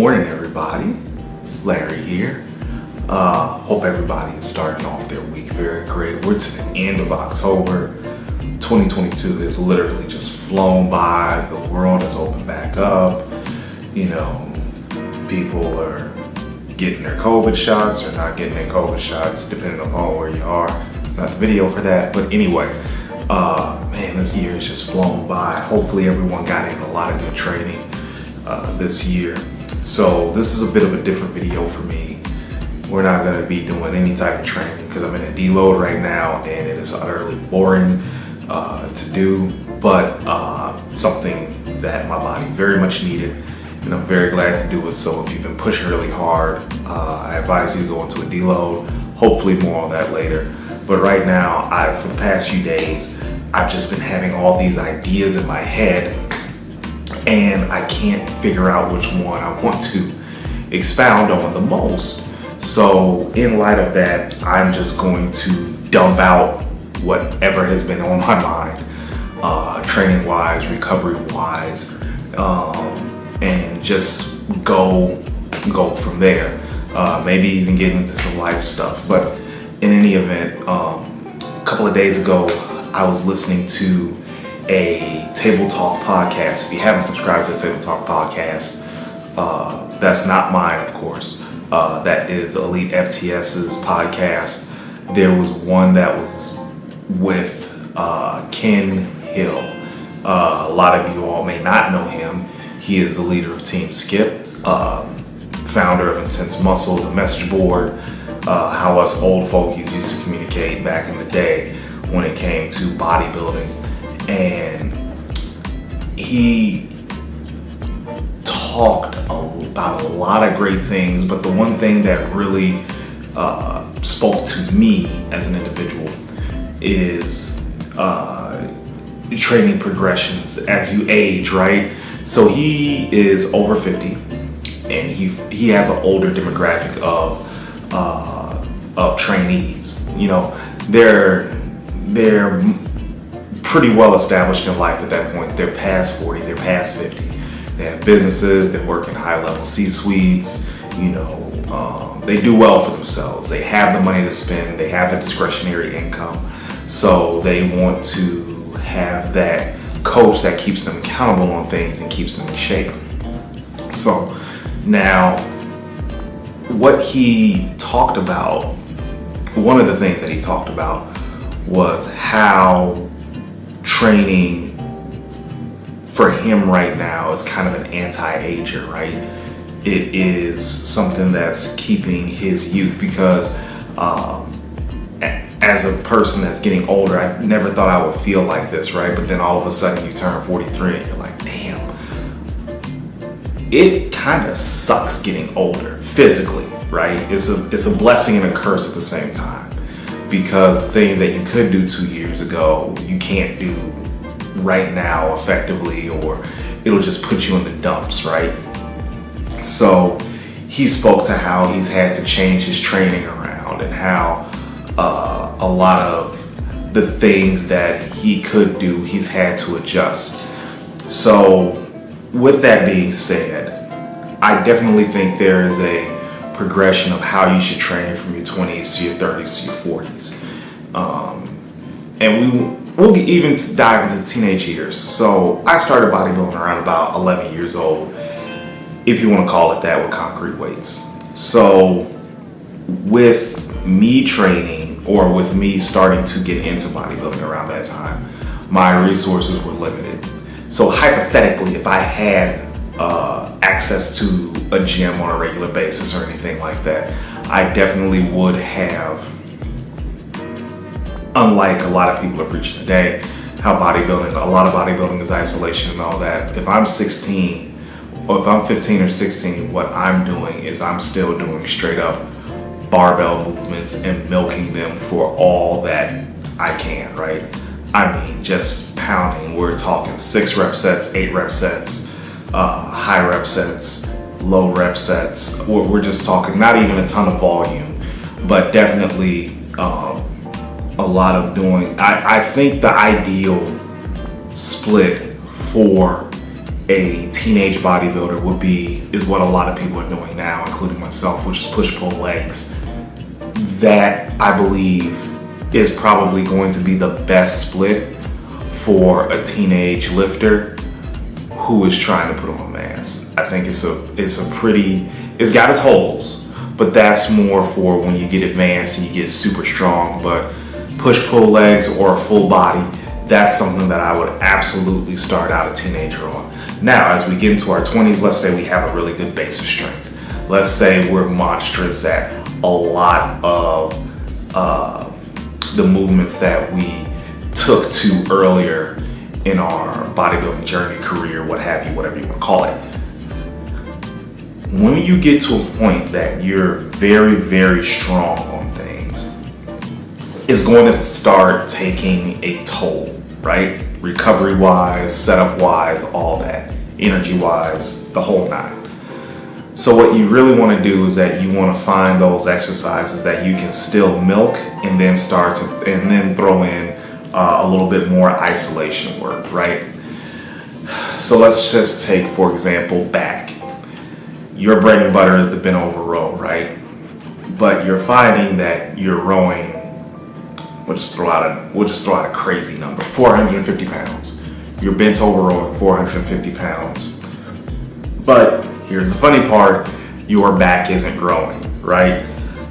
morning, everybody. Larry here. Hope everybody is starting off their week very great. We're to the end of October. 2022 has literally just flown by. The world has opened back up. People are getting their COVID shots or not getting their COVID shots, depending upon where you are. It's not the video for that, but anyway, this year has just flown by. Hopefully everyone got in a lot of good training this year. So this is a bit of a different video for me. We're not going to be doing any type of training because I'm in a deload right now and it is utterly boring to do, but something that my body very much needed, and I'm very glad to do it. So if you've been pushing really hard, I advise you to go into a deload. Hopefully more on that later. But right now, for the past few days, I've just been having all these ideas in my head and I can't figure out which one I want to expound on the most. So in light of that, I'm just going to dump out whatever has been on my mind, training wise, recovery wise, and just go from there. Maybe even get into some life stuff. But in any event, a couple of days ago, I was listening to a Table Talk podcast. If you haven't subscribed to the Table Talk podcast, that's not mine, of course. That is Elite FTS's podcast. There was one that was with Ken Hill. A lot of you all may not know him. He is the leader of Team Skip, founder of Intense Muscle, the message board, how us old folkies used to communicate back in the day when it came to bodybuilding. And he talked about a lot of great things, but the one thing that really spoke to me as an individual is training progressions as you age, right? So he is over 50 and he has an older demographic of trainees. They're pretty well established in life at that point. They're past 40, they're past 50. They have businesses, they work in high level C-suites, they do well for themselves. They have the money to spend, they have the discretionary income. So they want to have that coach that keeps them accountable on things and keeps them in shape. So now, what he talked about, one of the things that he talked about was how training for him right now is kind of an anti-ager, right? It is something that's keeping his youth because as a person that's getting older, I never thought I would feel like this, right? But then all of a sudden you turn 43 and you're like, damn. It kind of sucks getting older physically, right? It's a blessing and a curse at the same time, because things that you could do 2 years ago, you can't do right now effectively, or it'll just put you in the dumps, right? So he spoke to how he's had to change his training around and how a lot of the things that he could do, he's had to adjust. So with that being said, I definitely think there is a progression of how you should train from your 20s to your 30s to your 40s. And we'll even dive into the teenage years. So I started bodybuilding around about 11 years old, if you want to call it that, with concrete weights. So with me training, or with me starting to get into bodybuilding around that time, my resources were limited. So hypothetically, if I had access to a gym on a regular basis or anything like that, I definitely would have, unlike a lot of people are preaching today, how a lot of bodybuilding is isolation and all that. If I'm 16, or if I'm 15 or 16, what I'm doing is I'm still doing straight up barbell movements and milking them for all that I can, right? I mean, just pounding. We're talking 6 rep sets, 8 rep sets, high rep sets, low rep sets. We're just talking not even a ton of volume, but definitely a lot of doing. I think the ideal split for a teenage bodybuilder is what a lot of people are doing now, including myself, which is push-pull legs. That, I believe, is probably going to be the best split for a teenage lifter who is trying to put on mass. I think it's got its holes, but that's more for when you get advanced and you get super strong. But push-pull legs or a full body, that's something that I would absolutely start out a teenager on. Now, as we get into our 20s, let's say we have a really good base of strength. Let's say we're monstrous at a lot of the movements that we took to earlier in our bodybuilding journey, career, what have you, whatever you want to call it. When you get to a point that you're very, very strong on things, it's going to start taking a toll, right? Recovery-wise, setup-wise, all that, energy-wise, the whole nine. So what you really want to do is that you want to find those exercises that you can still milk and then throw in a little bit more isolation work, right? So let's just take, for example, back. Your bread and butter is the bent over row, right? But you're finding that you're rowing, we'll just throw out a crazy number, 450 pounds. You're bent over rowing 450 pounds. But here's the funny part, your back isn't growing, right?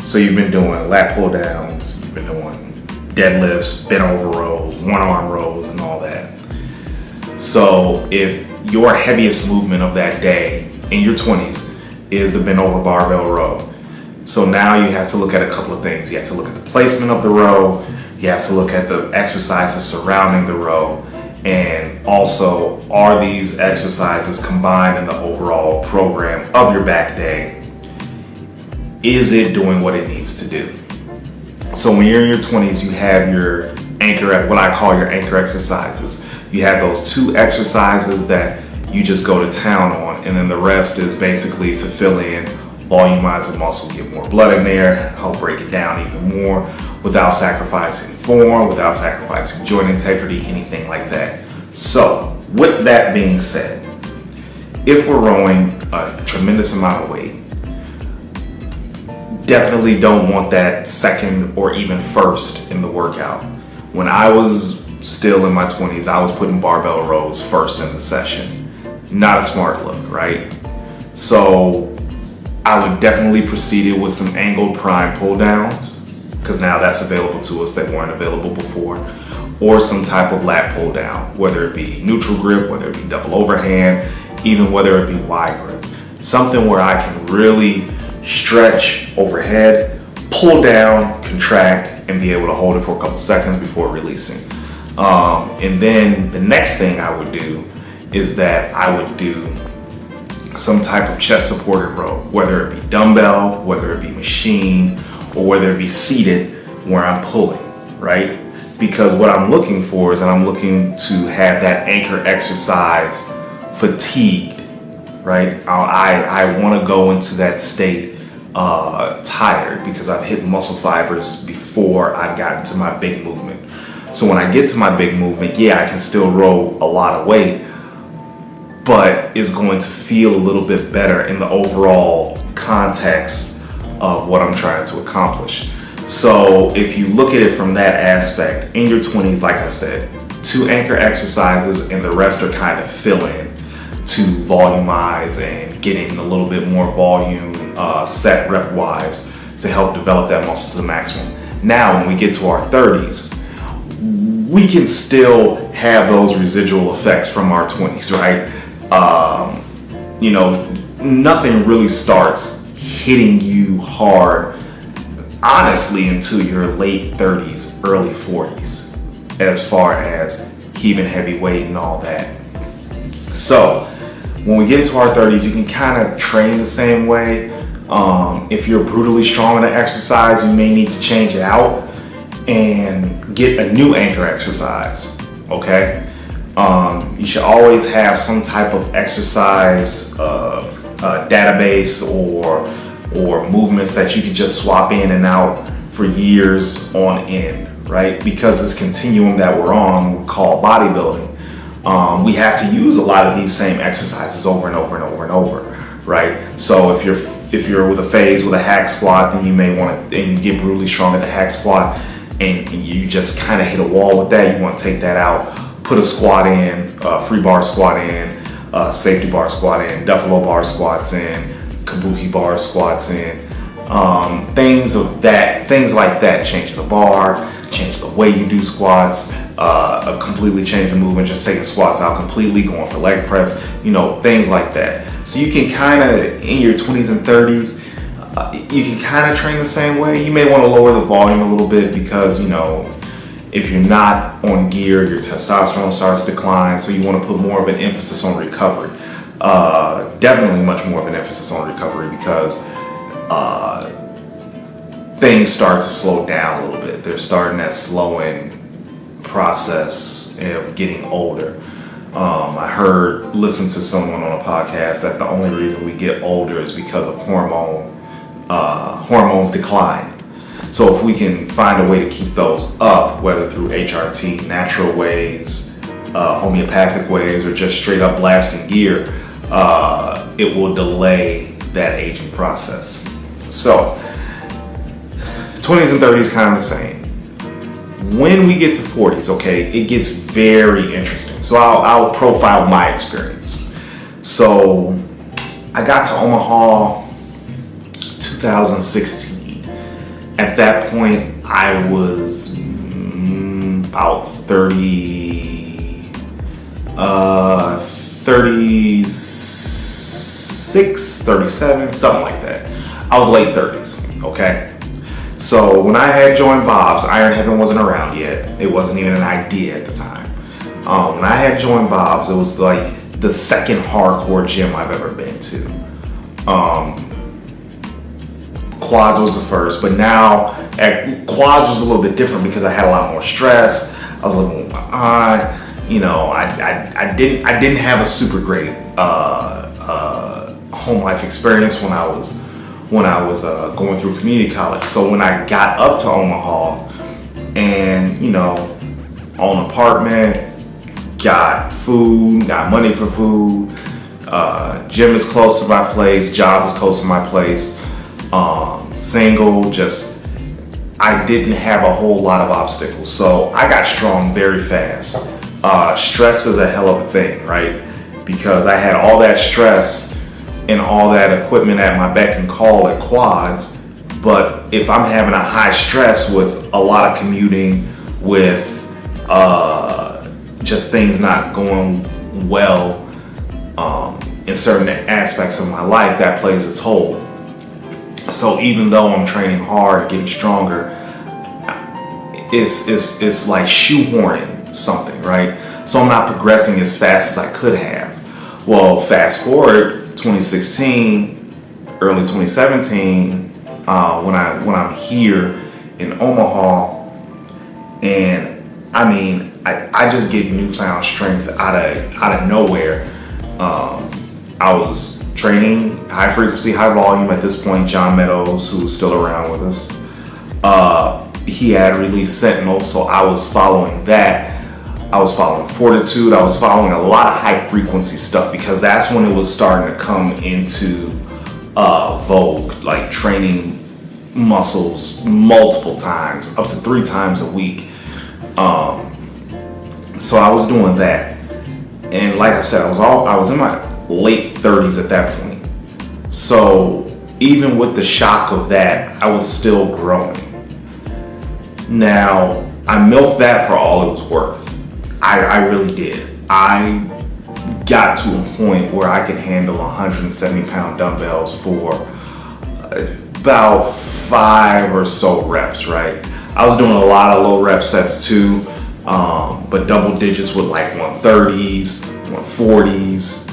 So you've been doing lat pull downs, you've been doing deadlifts, bent over rows, one arm rows, and all that. So if your heaviest movement of that day in your 20s is the bent over barbell row, so now you have to look at a couple of things. You have to look at the placement of the row, you have to look at the exercises surrounding the row, and also, are these exercises combined in the overall program of your back day? Is it doing what it needs to do? So when you're in your 20s, you have your anchor, what I call your anchor exercises. You have those 2 exercises that you just go to town on, and then the rest is basically to fill in, volumize the muscle, get more blood in there, help break it down even more without sacrificing form, without sacrificing joint integrity, anything like that. So with that being said, if we're rowing a tremendous amount of weight, definitely don't want that second or even first in the workout. When I was still in my 20s, I was putting barbell rows first in the session. Not a smart look, right? So I would definitely proceed it with some angled prime pull downs, because now that's available to us that weren't available before, or some type of lat pull down, whether it be neutral grip, whether it be double overhand, even whether it be wide grip. Something where I can really stretch overhead, pull down, contract, and be able to hold it for a couple seconds before releasing. And then the next thing I would do is that I would do some type of chest supported row, whether it be dumbbell, whether it be machine, or whether it be seated where I'm pulling, right? Because what I'm looking for is that I'm looking to have that anchor exercise fatigued, right? I want to go into that state tired, because I've hit muscle fibers before I've gotten to my big movement. So when I get to my big movement, yeah, I can still row a lot of weight, but it's going to feel a little bit better in the overall context of what I'm trying to accomplish. So if you look at it from that aspect, in your 20s, like I said, 2 anchor exercises and the rest are kind of fill-in to volumize and getting a little bit more volume set rep-wise to help develop that muscle to the maximum. Now, when we get to our 30s, we can still have those residual effects from our 20s, right? Nothing really starts hitting you hard, honestly, until your late 30s, early 40s, as far as heaving heavy weight and all that. So when we get into our 30s, you can kind of train the same way. If you're brutally strong in an exercise, you may need to change it out and get a new anchor exercise, okay? You should always have some type of exercise database or movements that you can just swap in and out for years on end, right? Because this continuum that we're on, we call bodybuilding, we have to use a lot of these same exercises over and over and over and over, right? So if you're with a phase with a hack squat, then you may want to, and you get brutally strong at the hack squat, and you just kind of hit a wall with that. You want to take that out, put a squat in, free bar squat in, safety bar squat in, Duffalo bar squats in, Kabuki bar squats in, things like that. Change the bar, change the way you do squats, completely change the movement, just taking squats out completely, going for leg press, things like that. So you can kind of, in your 20s and 30s, you can kind of train the same way. You may want to lower the volume a little bit because, if you're not on gear, your testosterone starts to decline. So you want to put more of an emphasis on recovery. Definitely much more of an emphasis on recovery because things start to slow down a little bit. They're starting that slowing process of getting older. I listened to someone on a podcast that the only reason we get older is because of hormones decline. So if we can find a way to keep those up, whether through HRT, natural ways, homeopathic ways, or just straight up blasting gear, it will delay that aging process. So 20s and 30s kind of the same. When we get to 40s, okay, it gets very interesting. So I'll profile my experience. So I got to Omaha 2016. At that point, I was about 36, 37, something like that. I was late 30s, okay? So when I had joined Bob's, Iron Heaven wasn't around yet. It wasn't even an idea at the time. When I had joined Bob's, it was like the second hardcore gym I've ever been to. Quads was the first, but now Quads was a little bit different because I had a lot more stress. I was living with my aunt. I didn't have a super great home life experience when I was going through community college. So when I got up to Omaha and own an apartment, got food, got money for food, gym is close to my place, job is close to my place. Single, I didn't have a whole lot of obstacles. So I got strong very fast. Stress is a hell of a thing, right? Because I had all that stress and all that equipment at my beck and call at Quads. But if I'm having a high stress with a lot of commuting, with just things not going well in certain aspects of my life, that plays a toll. So even though I'm training hard, getting stronger, it's like shoehorning something, right? So I'm not progressing as fast as I could have. Well, fast forward 2016, early 2017, when I'm here in Omaha, and I just get newfound strength out of nowhere. I was training high frequency, high volume at this point. John Meadows, who's still around with us, he had released Sentinel, so I was following that. I was following Fortitude. I was following a lot of high frequency stuff because that's when it was starting to come into vogue, like training muscles multiple times, up to 3 times a week. So I was doing that, and like I said, I was in my late 30s at that point. So even with the shock of that, I was still growing. Now, I milked that for all it was worth. I really did. I got to a point where I could handle 170-pound dumbbells for about 5 or so reps, right? I was doing a lot of low rep sets too, but double digits with like 130s, 140s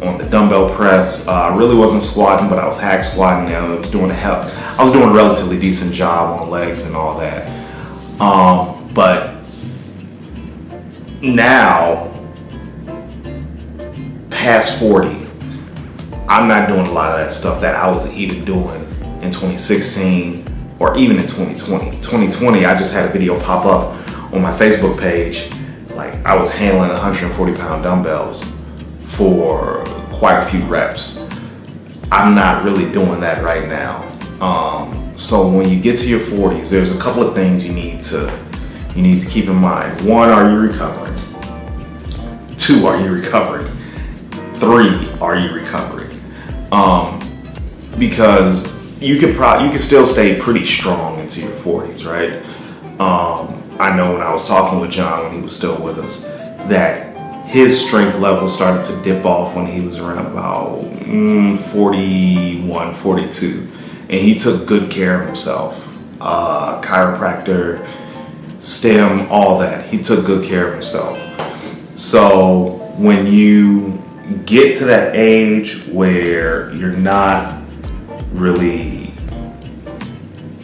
on the dumbbell press. I really wasn't squatting, but I was hack squatting. I was doing a relatively decent job on legs and all that. But now, past 40, I'm not doing a lot of that stuff that I was even doing in 2016 or even in 2020. 2020, I just had a video pop up on my Facebook page like I was handling 140-pound dumbbells for quite a few reps. I'm not really doing that right now. So when you get to your 40s, there's a couple of things you need to keep in mind. 1, are you recovering? 2, are you recovering? 3, are you recovering? Because you can still stay pretty strong into your 40s, right? I know when I was talking with John when he was still with us, that his strength level started to dip off when he was around about 41, 42. And he took good care of himself. Chiropractor, stem, all that. He took good care of himself. So when you get to that age where you're not really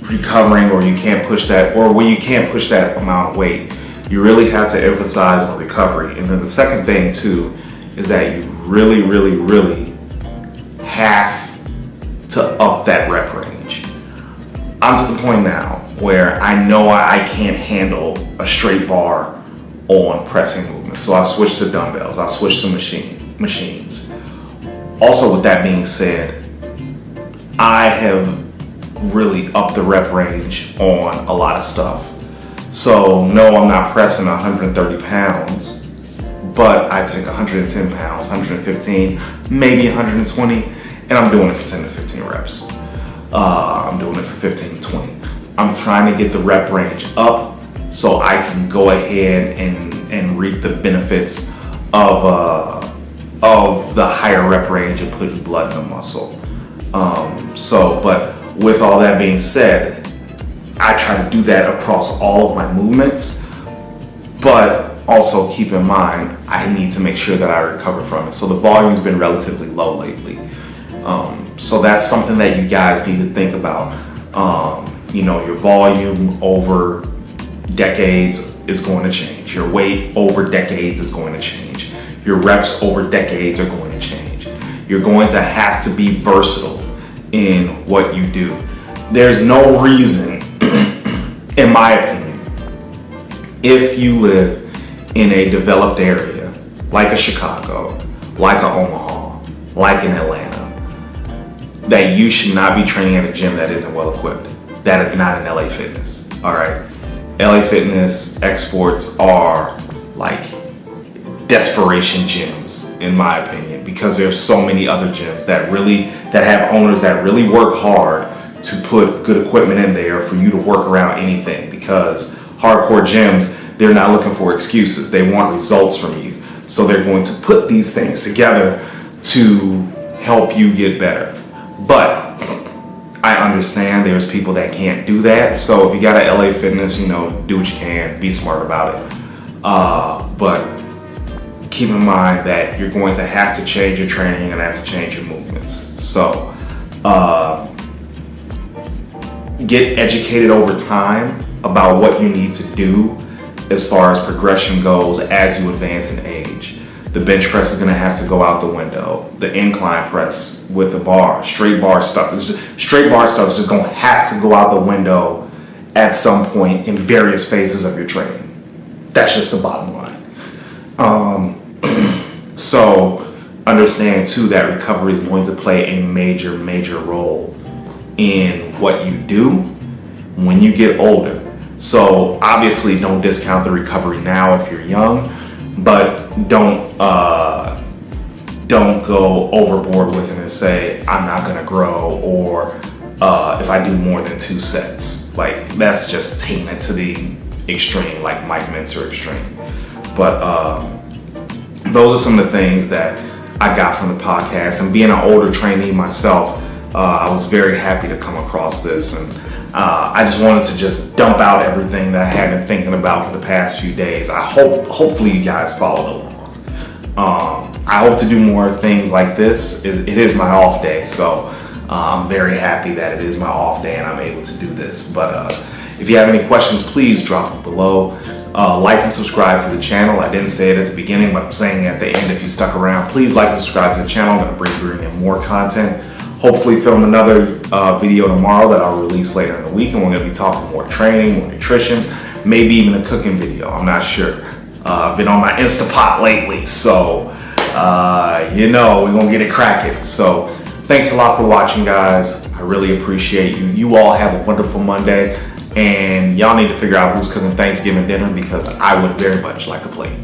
recovering, or you can't push that, or when you can't push that amount of weight, you really have to emphasize on recovery. And then the second thing too is that you really, really, really have to up that rep range. I'm to the point now where I know I can't handle a straight bar on pressing movements. So I switched to dumbbells, I switched to machines. Also, with that being said, I have really upped the rep range on a lot of stuff. So no, I'm not pressing 130 pounds, but I take 110 pounds, 115, maybe 120, and I'm doing it for 10 to 15 reps. I'm doing it for 15 to 20. I'm trying to get the rep range up so I can go ahead and reap the benefits of the higher rep range and putting blood in the muscle. But with all that being said, I try to do that across all of my movements, but also keep in mind, I need to make sure that I recover from it. So the volume's been relatively low lately. So that's something that you guys need to think about. Your volume over decades is going to change. Your weight over decades is going to change. Your reps over decades are going to change. You're going to have to be versatile in what you do. There's no reason, in my opinion, if you live in a developed area, like a Chicago, like a Omaha, like in Atlanta, that you should not be training at a gym that isn't well equipped. That is not an LA Fitness, all right? LA Fitness exports are like desperation gyms, in my opinion, because there's so many other gyms that have owners that really work hard to put good equipment in there for you to work around anything, because hardcore gyms, they're not looking for excuses. They want results from you. So they're going to put these things together to help you get better. But I understand there's people that can't do that. So if you got an LA Fitness, do what you can, be smart about it. But keep in mind that you're going to have to change your training and have to change your movements. So get educated over time about what you need to do as far as progression goes as you advance in age. The bench press is going to have to go out the window. The incline press with the bar, straight bar stuff is just going to have to go out the window at some point in various phases of your training. That's just the bottom line. So understand too that recovery is going to play a major, major role in what you do when you get older. So obviously don't discount the recovery now if you're young, but don't go overboard with it and say, I'm not gonna grow, or if I do more than 2 sets. Like, that's just taking it to the extreme, like Mike Mentzer extreme. But those are some of the things that I got from the podcast. And being an older trainee myself, I was very happy to come across this, and I just wanted to just dump out everything that I had been thinking about for the past few days. Hopefully you guys followed along. I hope to do more things like this. It is my off day, so I'm very happy that it is my off day and I'm able to do this. But if you have any questions, please drop them below. Like and subscribe to the channel. I didn't say it at the beginning, but I'm saying it at the end if you stuck around. Please like and subscribe to the channel. I'm going to bring in more content. Hopefully film another video tomorrow that I'll release later in the week, and we're going to be talking more training, more nutrition, maybe even a cooking video. I'm not sure. I've been on my Instapot lately, so you know, we're gonna get it cracking. So thanks a lot for watching, guys. I really appreciate you. You all have a wonderful Monday, and y'all need to figure out who's cooking Thanksgiving dinner because I would very much like a plate.